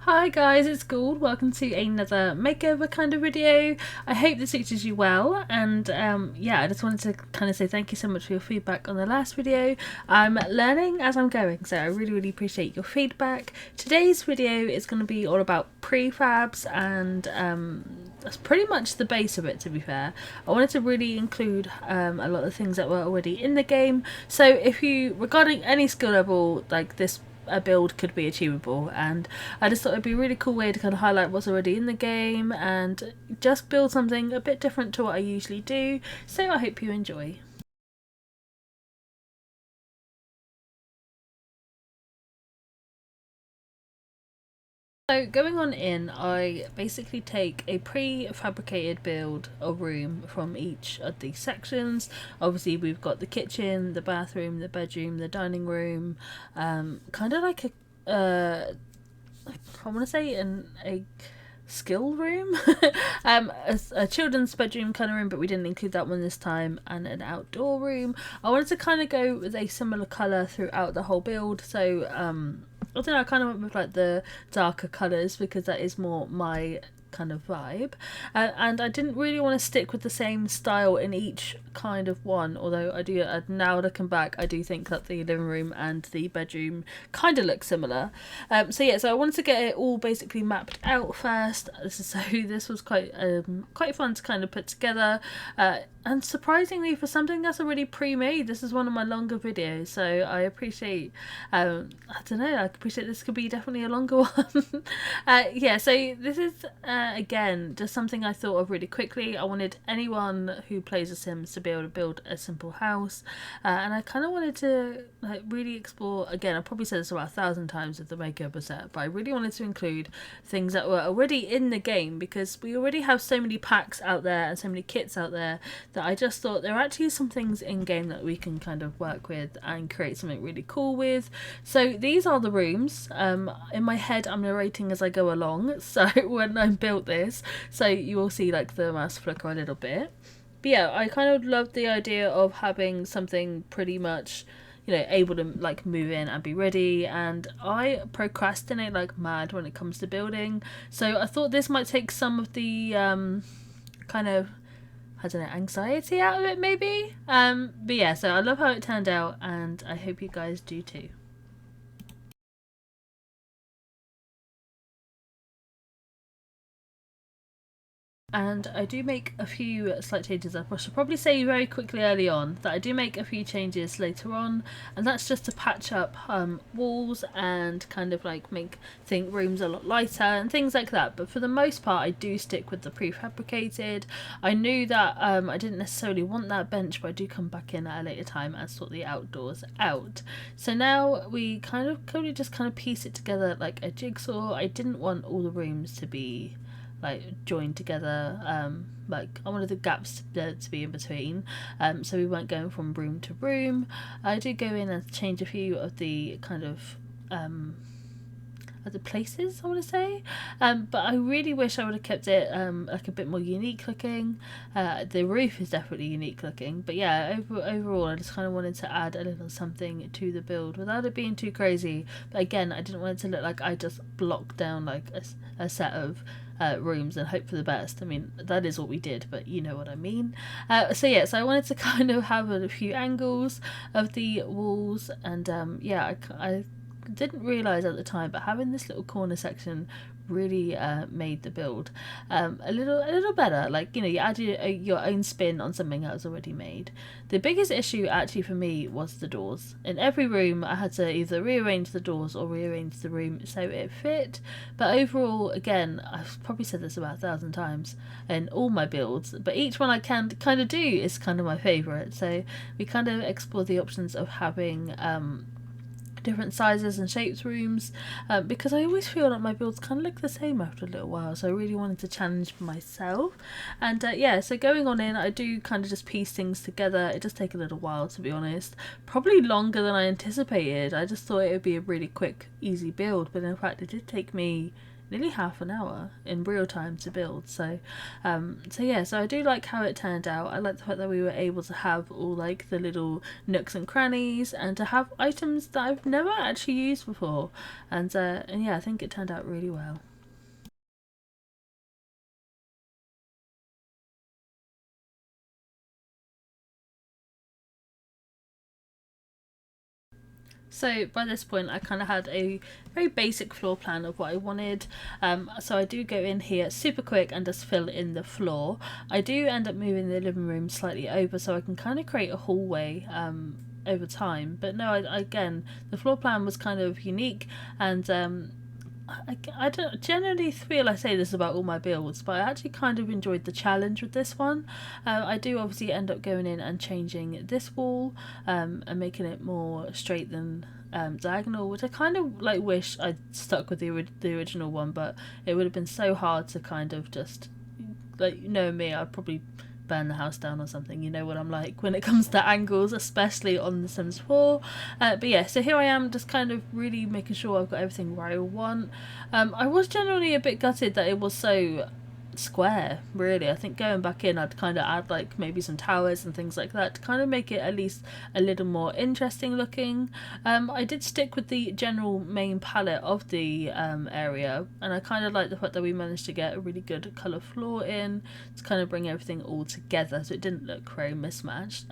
Hi guys, it's Gould. Welcome to another makeover kind of video. I hope this suits you well, and yeah, I just wanted to kind of say thank you so much for your feedback on the last video. I'm learning as I'm going, so I really appreciate your feedback. Today's video is going to be all about prefabs, and that's pretty much the base of it, to be fair. I wanted to really include a lot of things that were already in the game, so if you, regarding any skill level like this, a build could be achievable, and I just thought it'd be a really cool way to kind of highlight what's already in the game and just build something a bit different to what I usually do, so I hope you enjoy. So going on in, I basically take a prefabricated build of room from each of these sections. Obviously we've got the kitchen, the bathroom, the bedroom, the dining room, kind of like I want to say a skill room, a children's bedroom kind of room, but we didn't include that one this time, and an outdoor room. I wanted to kind of go with a similar colour throughout the whole build, so I don't know, I kind of went with like the darker colours because that is more my kind of vibe, and I didn't really want to stick with the same style in each kind of one, although I do, now looking back, I do think that the living room and the bedroom kind of look similar. So yeah, so I wanted to get it all basically mapped out first, so this was quite fun to kind of put together, and surprisingly, for something that's already pre-made, this is one of my longer videos, so I appreciate, I don't know, I appreciate this could be definitely a longer one. Yeah, so this is again just something I thought of really quickly. I wanted anyone who plays The Sims to be able to build a simple house, and I kind of wanted to like really explore, again I probably said this about 1,000 times with the makeover set, but I really wanted to include things that were already in the game, because we already have so many packs out there and so many kits out there that I just thought there are actually some things in game that we can kind of work with and create something really cool with. So these are the rooms. In my head I'm narrating as I go along, so when I built this, so you will see like the mouse flicker a little bit. But yeah, I kind of loved the idea of having something pretty much, you know, able to like move in and be ready, and I procrastinate like mad when it comes to building, so I thought this might take some of the kind of, I don't know, anxiety out of it maybe. But yeah, so I love how it turned out, and I hope you guys do too. And I do make a few slight changes. I should probably say very quickly early on that I do make a few changes later on, and that's just to patch up walls and kind of like make rooms a lot lighter and things like that. But for the most part I do stick with the prefabricated. I knew that I didn't necessarily want that bench, but I do come back in at a later time and sort the outdoors out. So now we kind of just kind of piece it together like a jigsaw. I didn't want all the rooms to be like joined together, like I wanted the gaps to be in between, so we weren't going from room to room. I did go in and change a few of the kind of the places, I want to say, but I really wish I would have kept it like a bit more unique looking. The roof is definitely unique looking, but yeah, overall I just kind of wanted to add a little something to the build without it being too crazy. But again, I didn't want it to look like I just blocked down like a set of rooms and hope for the best. I mean, that is what we did, but you know what I mean. So yeah, so I wanted to kind of have a few angles of the walls, and yeah, I didn't realise at the time, but having this little corner section really made the build a little better. Like, you know, you add your own spin on something that was already made. The biggest issue actually for me was the doors. In every room I had to either rearrange the doors or rearrange the room so it fit. But overall, again, I've probably said this about 1,000 times in all my builds, but each one I can kind of do is kind of my favourite. So we kind of explore the options of having different sizes and shapes rooms, because I always feel like my builds kind of look the same after a little while, so I really wanted to challenge myself. And yeah, so going on in, I do kind of just piece things together. It does take a little while, to be honest, probably longer than I anticipated. I just thought it would be a really quick easy build, but in fact it did take me nearly half an hour in real time to build. So yeah, so I do like how it turned out. I like the fact that we were able to have all like the little nooks and crannies, and to have items that I've never actually used before. And yeah, I think it turned out really well. So by this point, I kind of had a very basic floor plan of what I wanted. So I do go in here super quick and just fill in the floor. I do end up moving the living room slightly over so I can kind of create a hallway over time. But no, again, the floor plan was kind of unique, and I don't generally feel I say this about all my builds, but I actually kind of enjoyed the challenge with this one. I do obviously end up going in and changing this wall and making it more straight than diagonal, which I kind of like wish I'd stuck with the original one, but it would have been so hard to kind of just like, you know me, I'd probably burn the house down or something. You know what I'm like when it comes to angles, especially on The Sims 4. But yeah, so here I am just kind of really making sure I've got everything where I want. I was generally a bit gutted that it was so square, really. I think going back in, I'd kind of add like maybe some towers and things like that to kind of make it at least a little more interesting looking. I did stick with the general main palette of the area, and I kind of like the fact that we managed to get a really good colour floor in to kind of bring everything all together so it didn't look very mismatched.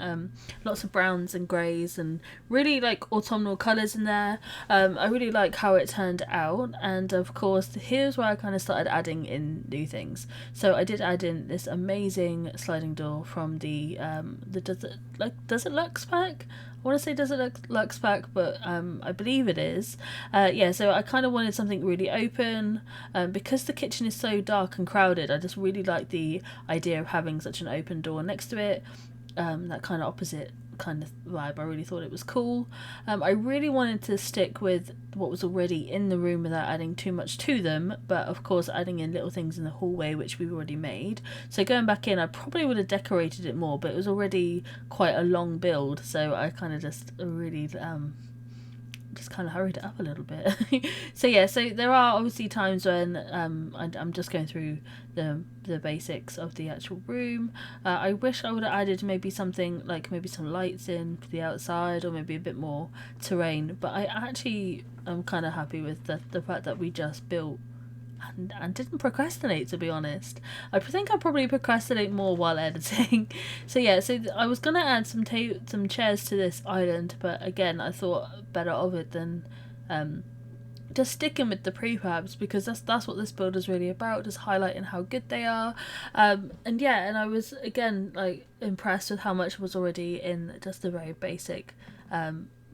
Lots of browns and greys and really like autumnal colours in there. I really like how it turned out, and of course here's where I kind of started adding in new things. So I did add in this amazing sliding door from the does it Lux pack? I want to say does it Lux pack, but I believe it is. Yeah, so I kind of wanted something really open because the kitchen is so dark and crowded. I just really like the idea of having such an open door next to it. That kind of opposite kind of vibe. I really thought it was cool. I really wanted to stick with what was already in the room without adding too much to them, but of course adding in little things in the hallway which we've already made. So going back in, I probably would have decorated it more, but it was already quite a long build, so I kind of just really just kind of hurried it up a little bit. So yeah, so there are obviously times when I'm just going through the basics of the actual room. I wish I would have added maybe something like maybe some lights in for the outside, or maybe a bit more terrain. But I actually am kind of happy with the fact that we just built and didn't procrastinate, to be honest. I think I probably procrastinate more while editing. So yeah, so I was gonna add some chairs to this island, but again I thought better of it than just sticking with the prefabs, because that's what this build is really about, just highlighting how good they are. And yeah, and I was again like impressed with how much was already in just a very basic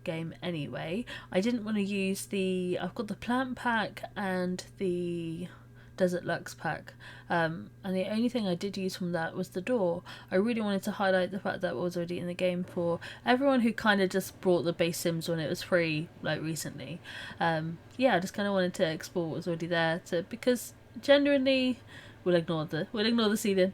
game anyway. I didn't want to use I've got the plant pack and the Desert Lux pack, and the only thing I did use from that was the door. I really wanted to highlight the fact that it was already in the game for everyone who kind of just bought the base Sims when it was free, like recently. Yeah, I just kind of wanted to explore what was already there, because genuinely, we'll ignore the ceiling.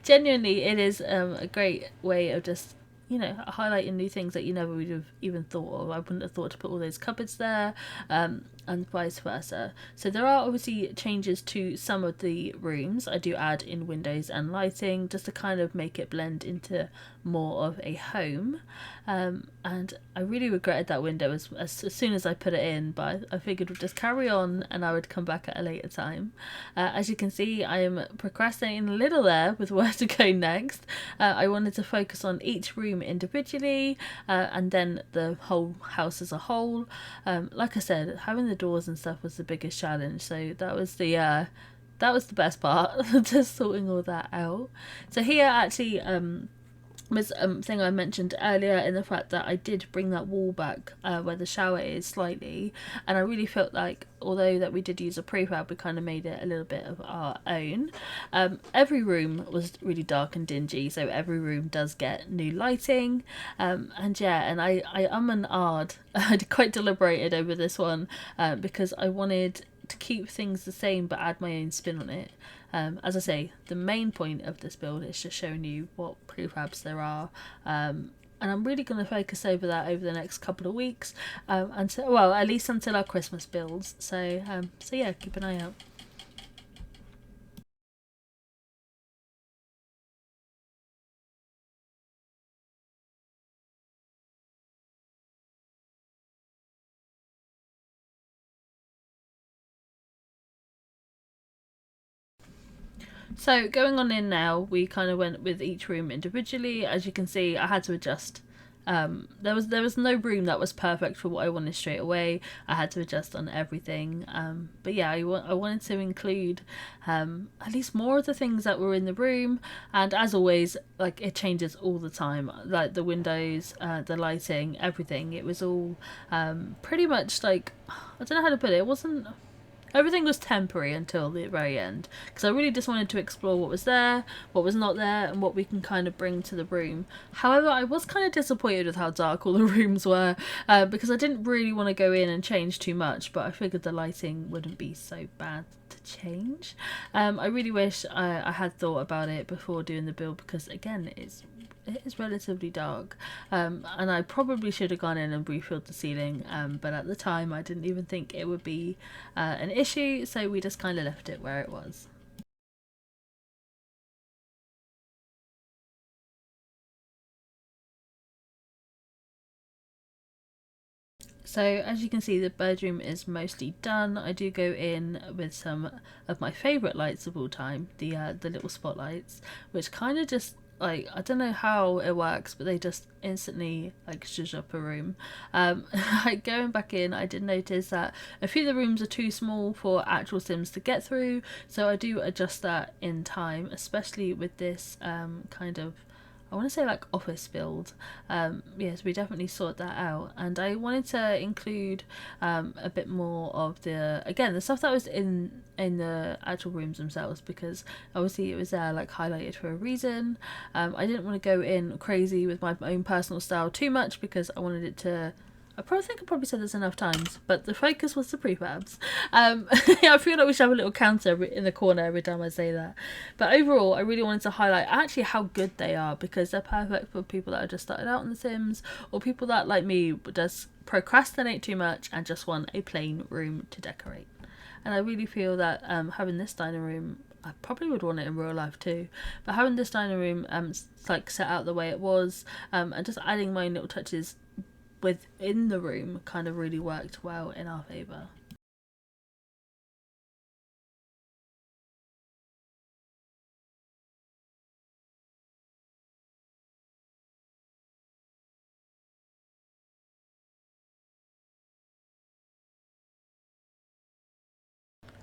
Genuinely, it is a great way of just highlighting new things that you never would have even thought of. I wouldn't have thought to put all those cupboards there, and vice versa. So there are obviously changes to some of the rooms. I do add in windows and lighting just to kind of make it blend into more of a home. And I really regretted that window as soon as I put it in, but I figured we'd just carry on and I would come back at a later time. As you can see, I am procrastinating a little there with where to go next. I wanted to focus on each room individually, and then the whole house as a whole. Like I said, having the doors and stuff was the biggest challenge, so that was the best part, just sorting all that out. So here actually was a thing I mentioned earlier, in the fact that I did bring that wall back where the shower is slightly, and I really felt like although that we did use a prefab, we kind of made it a little bit of our own. Every room was really dark and dingy, so every room does get new lighting, and yeah, and I and ahed. I quite deliberated over this one because I wanted to keep things the same but add my own spin on it. As I say, the main point of this build is just showing you what prefabs there are, and I'm really going to focus over that over the next couple of weeks, until, well, at least until our Christmas builds. So yeah, keep an eye out. So going on in now, we kind of went with each room individually. As you can see, I had to adjust. There was no room that was perfect for what I wanted straight away. I had to adjust on everything. But yeah, I wanted to include at least more of the things that were in the room. And as always, like, it changes all the time. Like the windows, the lighting, everything. It was all pretty much like, I don't know how to put it. It wasn't, everything was temporary until the very end, because I really just wanted to explore what was there, what was not there, and what we can kind of bring to the room. However, I was kind of disappointed with how dark all the rooms were, because I didn't really want to go in and change too much, but I figured the lighting wouldn't be so bad to change. I really wish I had thought about it before doing the build, because again, it is relatively dark, and I probably should have gone in and refilled the ceiling, but at the time I didn't even think it would be an issue, so we just kind of left it where it was. So as you can see, the bedroom is mostly done. I do go in with some of my favourite lights of all time, the little spotlights, which kind of just, like, I don't know how it works, but they just instantly like zhuzh up a room. Like, going back in, I did notice that a few of the rooms are too small for actual Sims to get through, so I do adjust that in time, especially with this kind of, I want to say, like, office build. Yes, we definitely sort that out, and I wanted to include a bit more of the, again, the stuff that was in the actual rooms themselves, because obviously it was there, like, highlighted for a reason. I didn't want to go in crazy with my own personal style too much, because I wanted it to, I probably said this enough times, but the focus was the prefabs. I feel like we should have a little counter in the corner every time I say that. But overall, I really wanted to highlight actually how good they are, because they're perfect for people that are just started out in The Sims, or people that, like me, just procrastinate too much and just want a plain room to decorate. And I really feel that having this dining room, I probably would want it in real life too, but having this dining room like set out the way it was, and just adding my own little touches within the room kind of really worked well in our favour.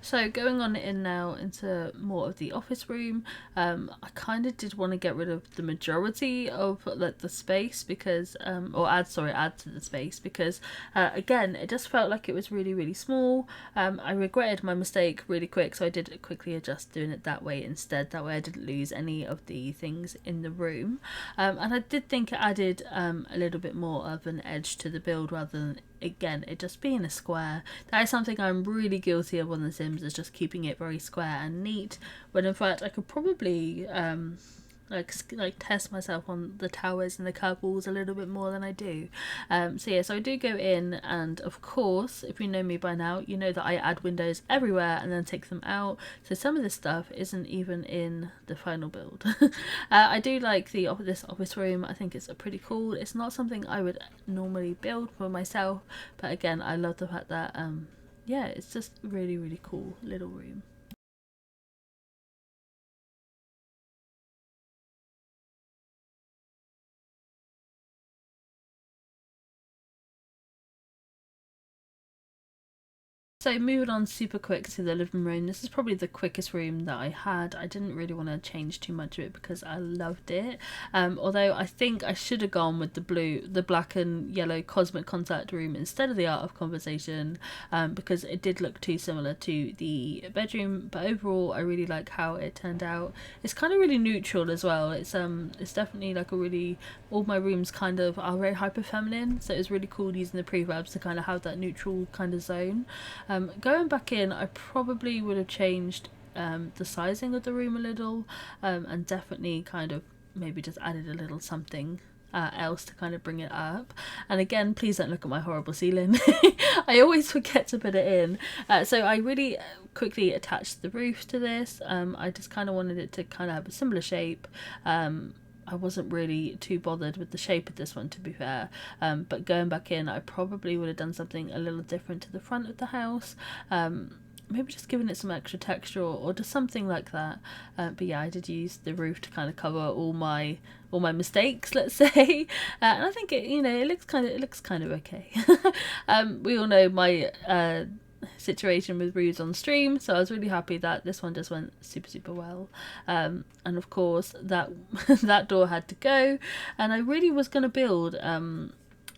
So going on in now into more of the office room, I kind of did want to get rid of the majority of, like, the space, because or add to the space, because again, it just felt like it was really really small. I regretted my mistake really quick, so I did quickly adjust doing it that way instead. That way I didn't lose any of the things in the room, and I did think it added a little bit more of an edge to the build, rather than, again, it just being a square. That is something I'm really guilty of on The Sims, is just keeping it very square and neat, when in fact I could probably like test myself on the towers and the curved walls a little bit more than I do. So yeah, so I do go in, and of course, if you know me by now, you know that I add windows everywhere and then take them out. So some of this stuff isn't even in the final build. I do like this office room. I think it's pretty cool. It's not something I would normally build for myself, but again, I love the fact that yeah, it's just really really cool little room. So moving on super quick to the living room. This is probably the quickest room that I had. I didn't really want to change too much of it because I loved it. Although I think I should have gone with the black and yellow cosmic contact room instead of the art of conversation, because it did look too similar to the bedroom. But overall, I really like how it turned out. It's kind of really neutral as well. It's definitely like a really, all my rooms kind of are very hyper feminine, so it's really cool using the prefabs to kind of have that neutral kind of zone. Going back in, I probably would have changed the sizing of the room a little, and definitely kind of maybe just added a little something else to kind of bring it up. And again, please don't look at my horrible ceiling. I always forget to put it in. So I really quickly attached the roof to this. I just kind of wanted it to kind of have a similar shape. I wasn't really too bothered with the shape of this one, to be fair. But going back in, I probably would have done something a little different to the front of the house. Maybe just giving it some extra texture, or just something like that. But yeah, I did use the roof to kind of cover all my mistakes, let's say. And I think it looks kind of okay. We all know my situation with roofs on stream, so I was really happy that this one just went super well. And of course that that door had to go, and I really was going to build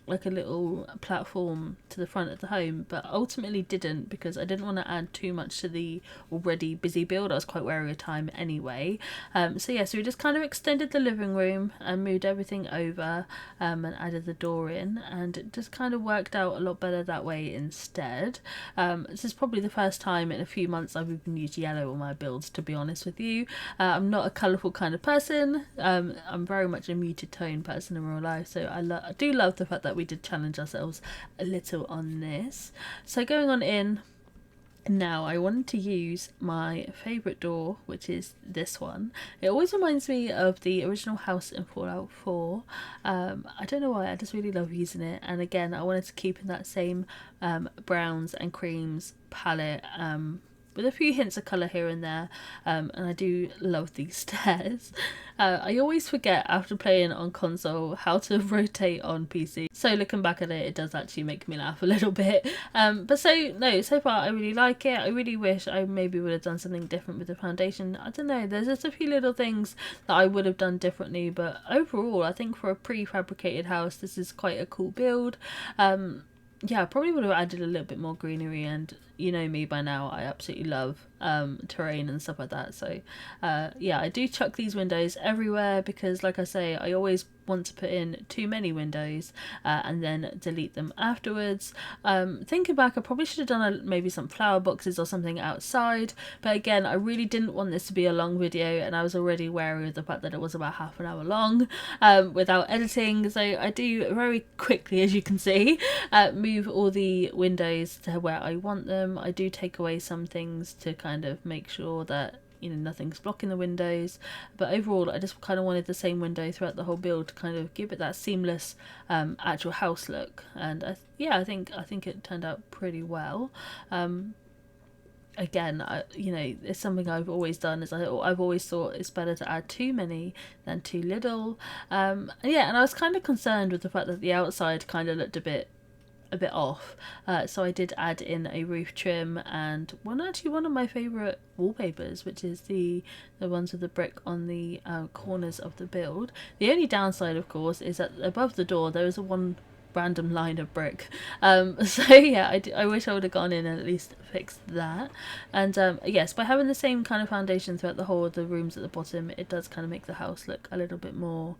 like a little platform to the front of the home, but ultimately didn't, because I didn't want to add too much to the already busy build. I was quite wary of time anyway. So we just kind of extended the living room and moved everything over, and added the door in, and it just kind of worked out a lot better that way instead. This is probably the first time in a few months I've even used yellow on my builds, to be honest with you. I'm not a colourful kind of person. I'm very much a muted tone person in real life, so I do love the fact that we did challenge ourselves a little on this. So going on in now, I wanted to use my favourite door, which is this one. It always reminds me of the original house in Fallout 4. I don't know why, I just really love using it. And again, I wanted to keep in that same browns and creams palette, with a few hints of colour here and there. And I do love these stairs. I always forget after playing on console how to rotate on PC. So looking back at it, it does actually make me laugh a little bit. But so far I really like it. I really wish I maybe would have done something different with the foundation. I don't know, there's just a few little things that I would have done differently, but overall I think for a prefabricated house this is quite a cool build. Yeah, I probably would have added a little bit more greenery, and you know me by now, I absolutely love terrain and stuff like that. So yeah, I do chuck these windows everywhere because, like I say, I always want to put in too many windows and then delete them afterwards. Thinking back, I probably should have done maybe some flower boxes or something outside, but again, I really didn't want this to be a long video, and I was already wary of the fact that it was about half an hour long without editing. So I do very quickly, as you can see, move all the windows to where I want them. I do take away some things to kind of make sure that nothing's blocking the windows, but overall I just kind of wanted the same window throughout the whole build to kind of give it that seamless actual house look. And I think it turned out pretty well. Again, it's something I've always done, is I've always thought it's better to add too many than too little. And I was kind of concerned with the fact that the outside kind of looked a bit off, so I did add in a roof trim and one of my favourite wallpapers, which is the ones with the brick on the corners of the build. The only downside, of course, is that above the door there is a one random line of brick, so yeah, I wish I would have gone in and at least fixed that. And yes, by having the same kind of foundation throughout the whole of the rooms at the bottom, it does kind of make the house look a little bit more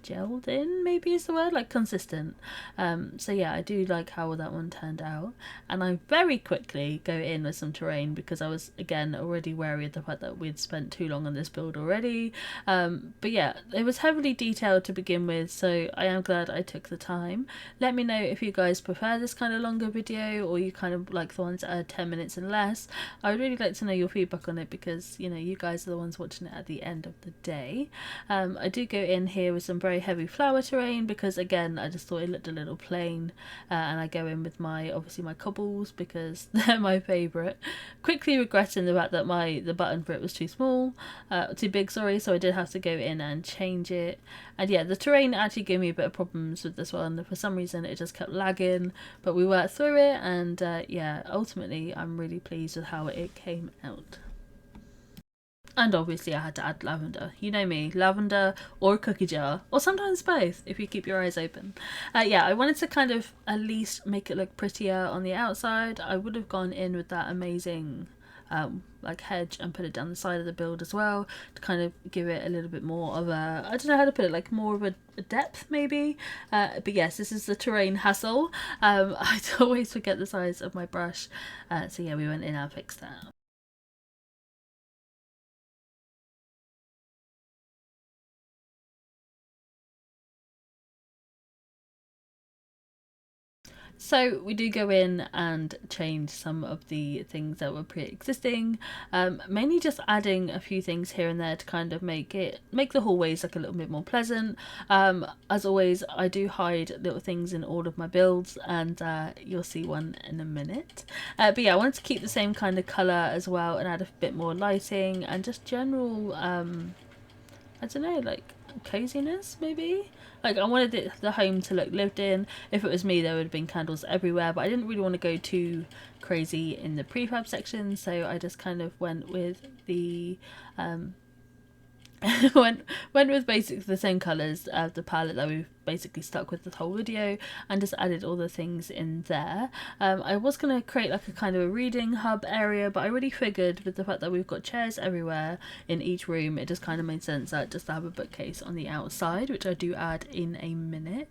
gelled in, maybe is the word, like consistent. So yeah, I do like how that one turned out, and I very quickly go in with some terrain because I was again already wary of the fact that we'd spent too long on this build already. But yeah, it was heavily detailed to begin with, so I am glad I took the time. Let me know if you guys prefer this kind of longer video, or you kind of like the ones that are 10 minutes and less. I would really like to know your feedback on it, because you guys are the ones watching it at the end of the day. I do go in here with some very heavy flower terrain because again I just thought it looked a little plain, and I go in with obviously my cobbles because they're my favourite, quickly regretting the fact that the button for it was too big, sorry, so I did have to go in and change it. And yeah, the terrain actually gave me a bit of problems with this one. For some reason it just kept lagging, but we worked through it, and yeah, ultimately I'm really pleased with how it came out. And obviously I had to add lavender. You know me, lavender or a cookie jar, or sometimes both if you keep your eyes open. Yeah, I wanted to kind of at least make it look prettier on the outside. I would have gone in with that amazing like hedge and put it down the side of the build as well to kind of give it a little bit more of I don't know how to put it, like more of a depth maybe. But yes, this is the terrain hassle. I always forget the size of my brush, so yeah, we went in and fixed that. So we do go in and change some of the things that were pre-existing, mainly just adding a few things here and there to kind of make the hallways like a little bit more pleasant. As always, I do hide little things in all of my builds, and you'll see one in a minute. But yeah, I wanted to keep the same kind of colour as well and add a bit more lighting and just general, I don't know, like coziness maybe. Like I wanted the home to look lived in. If it was me, there would have been candles everywhere, but I didn't really want to go too crazy in the prefab section, so I just kind of went with the went with basically the same colours of the palette that we've basically stuck with the whole video, and just added all the things in there. I was going to create like a kind of a reading hub area, but I already figured with the fact that we've got chairs everywhere in each room, it just kind of made sense that just to have a bookcase on the outside, which I do add in a minute.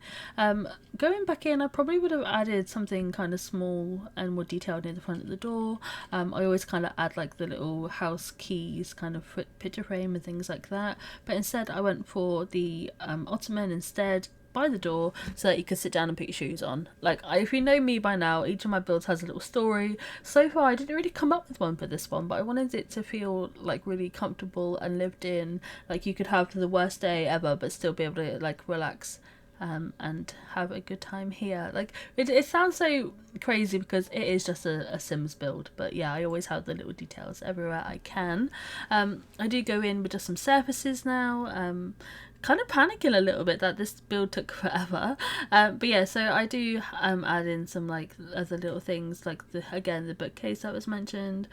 Going back in, I probably would have added something kind of small and more detailed near the front of the door. I always kind of add like the little house keys kind of picture frame and things like that, but instead I went for the ottoman instead by the door, so that you could sit down and put your shoes on. Like, if you know me by now, each of my builds has a little story. So far I didn't really come up with one for this one, but I wanted it to feel like really comfortable and lived in, like you could have the worst day ever but still be able to like relax and have a good time here. Like it sounds so crazy because it is just a Sims build, but yeah, I always have the little details everywhere I can. I do go in with just some surfaces now. Kind of panicking a little bit that this build took forever, but yeah, so I do add in some like other little things, like the bookcase that was mentioned.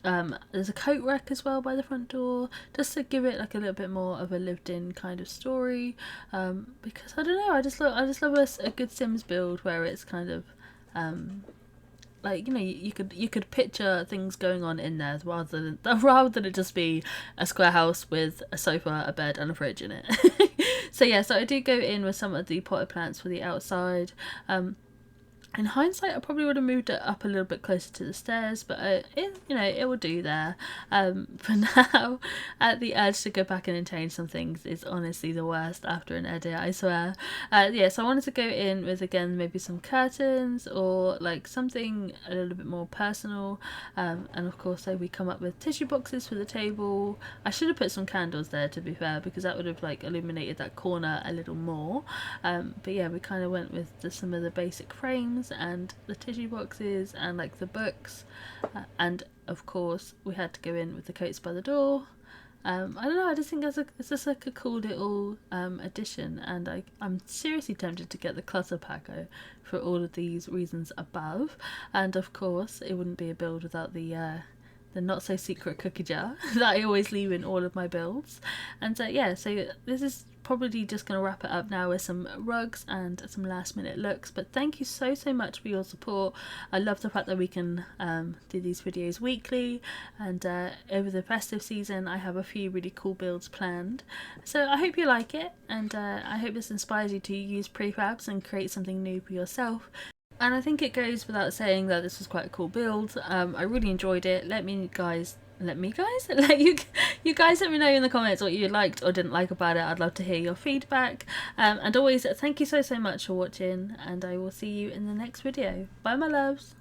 There's a coat rack as well by the front door, just to give it like a little bit more of a lived-in kind of story. Because I don't know, I just love a good Sims build where it's kind of like, you know, you could picture things going on in there rather than it just be a square house with a sofa, a bed, and a fridge in it. So yeah, so I do go in with some of the potted plants for the outside. In hindsight, I probably would have moved it up a little bit closer to the stairs, but it will do there. For now, the urge to go back in and change some things is honestly the worst after an edit, I swear. Yeah, so I wanted to go in with, again, maybe some curtains or like something a little bit more personal. And of course, so we come up with tissue boxes for the table. I should have put some candles there, to be fair, because that would have like illuminated that corner a little more. But yeah, we kind of went with some of the basic frames and the tissue boxes and like the books, and of course we had to go in with the coats by the door. I don't know, I just think it's just like a cool little addition, and I'm seriously tempted to get the clutter packer for all of these reasons above. And of course it wouldn't be a build without the not so secret cookie jar that I always leave in all of my builds. And yeah, so this is probably just going to wrap it up now with some rugs and some last minute looks. But thank you so much for your support. I love the fact that we can do these videos weekly, and over the festive season I have a few really cool builds planned. So I hope you like it, and I hope this inspires you to use prefabs and create something new for yourself. And I think it goes without saying that this was quite a cool build. I really enjoyed it. Let you guys let me know in the comments what you liked or didn't like about it. I'd love to hear your feedback. And always, thank you so much for watching, and I will see you in the next video. Bye, my loves.